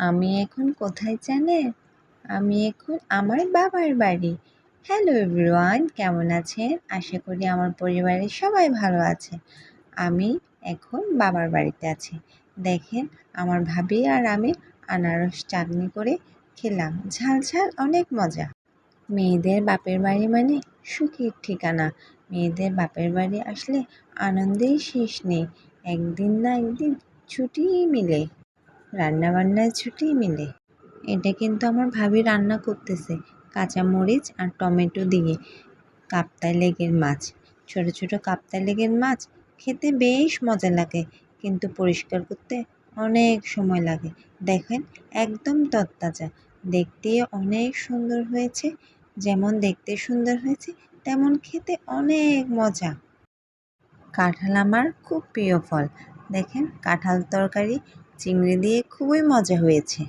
আমি এখন কোথায় জানেন? আমি এখন আমার বাবার বাড়ি। হ্যালো এভরিওয়ান, কেমন আছেন? আশা করি আমার পরিবারের সবাই ভালো আছে। আমি এখন বাবার বাড়িতে আছি। দেখেন, আমার ভাবি আর আমি আনারস চাটনি করে খেলাম। ঝাল ঝাল অনেক মজা। মেয়েদের বাপের বাড়ি মানে সুখের ঠিকানা। মেয়েদের বাপের বাড়ি আসলে আনন্দের শেষ নেই। একদিন না একদিন ছুটিই মিলে, রান্নাবান্নায় ছুটি মিলে। এটা কিন্তু আমার ভাবি রান্না করতেছে কাঁচামরিচ আর টমেটো দিয়ে কাপ্তাই লেগের মাছ। ছোট ছোট কাপ্তাই লেগের মাছ খেতে বেশ মজা লাগে, কিন্তু পরিষ্কার করতে অনেক সময় লাগে। দেখেন, একদম তরতাজা, দেখতে অনেক সুন্দর হয়েছে। যেমন দেখতে সুন্দর হয়েছে, তেমন খেতে অনেক মজা। কাঁঠাল আমার খুব প্রিয় ফল। দেখেন, কাঁঠাল তরকারি চিংড়ি দিয়ে খুবই মজা হয়েছে।